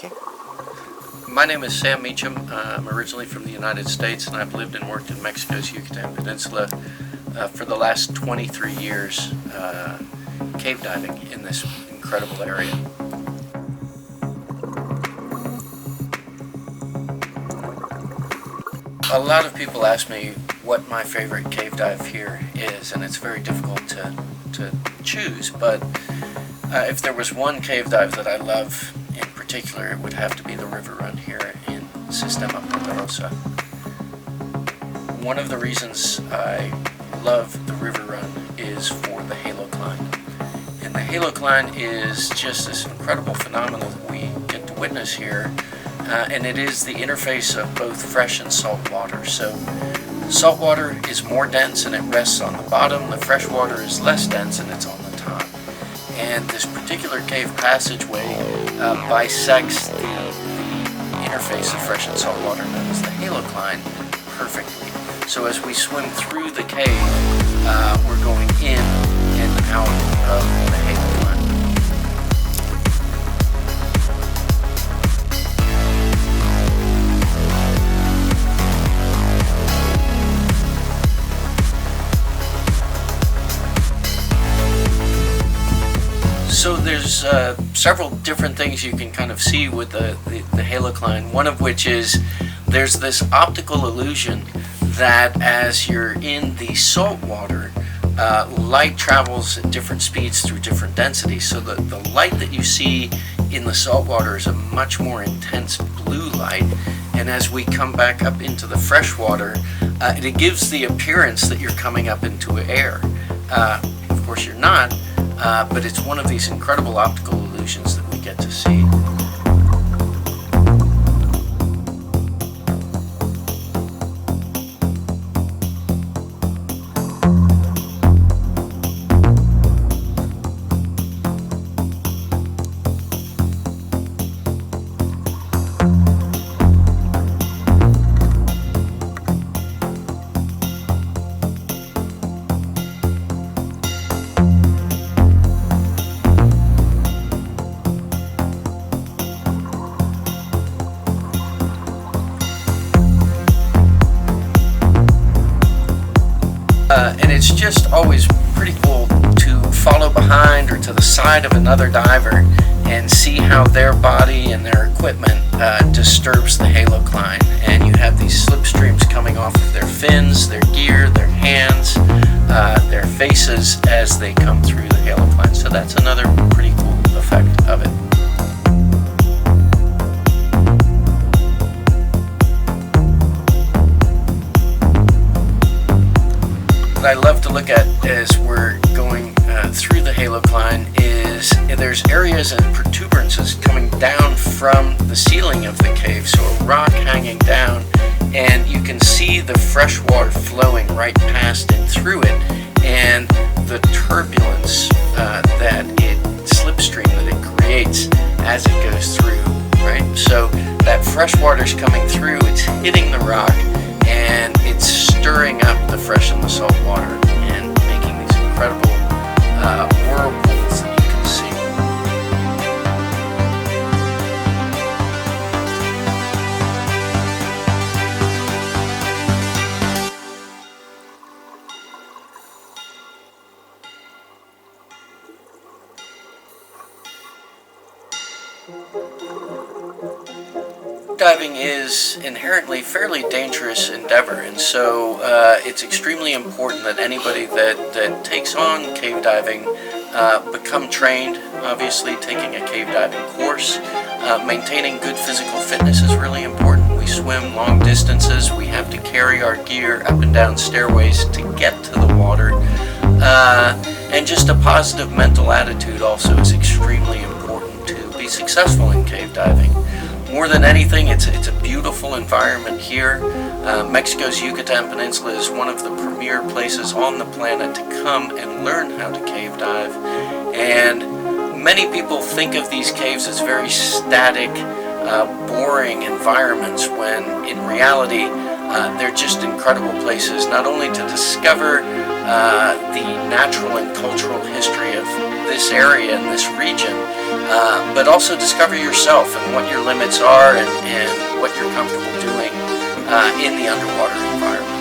Thank you. My name is Sam Meacham. I'm originally from the United States, and I've lived and worked in Mexico's Yucatan Peninsula for the last 23 years, cave diving in this incredible area. A lot of people ask me what my favorite cave dive here is, and it's very difficult to choose, but if there was one cave dive that I love in particular, it would have to be the river run here in Sistema Ponderosa. One of the reasons I love the river run is for the Halocline. And the Halocline is just this incredible phenomenon that we get to witness here, and it is the interface of both fresh and salt water. So salt water is more dense and it rests on the bottom, the fresh water is less dense and it's on the top. And this particular cave passageway bisects the interface of fresh and salt water, known as the Halocline, perfectly. So as we swim through the cave, we're going in and out of the Halocline. So there's several different things you can kind of see with the Halocline, one of which is there's this optical illusion that as you're in the salt water, light travels at different speeds through different densities. So the light that you see in the salt water is a much more intense blue light, and as we come back up into the fresh water, it gives the appearance that you're coming up into air. Of course you're not. But it's one of these incredible optical illusions that we get to see. And it's just always pretty cool to follow behind or to the side of another diver and see how their body and their equipment disturbs the Halocline. And you have these slipstreams coming off of their fins, their gear, their hands, their faces as they come through the Halocline. So that's another pretty cool effect of it. What I love to look at as we're going through the Halocline is there's areas and protuberances coming down from the ceiling of the cave, so a rock hanging down, and you can see the fresh water flowing right past and through it, and the turbulence that it slipstream that it creates as it goes through, right? So that fresh water's coming through, it's hitting the rock, and it's stirring up the fresh and the salt water and making these incredible whirlpools that you can see. Diving is inherently a fairly dangerous endeavor, and so it's extremely important that anybody that takes on cave diving become trained. Obviously, taking a cave diving course, maintaining good physical fitness is really important. We swim long distances, we have to carry our gear up and down stairways to get to the water, and just a positive mental attitude also is extremely important to be successful in cave diving. More than anything, it's a beautiful environment here. Mexico's Yucatan Peninsula is one of the premier places on the planet to come and learn how to cave dive. And many people think of these caves as very static, boring environments, when in reality they're just incredible places, not only to discover the natural and cultural history of this area and this region, but also discover yourself and what your limits are and what you're comfortable doing in the underwater environment.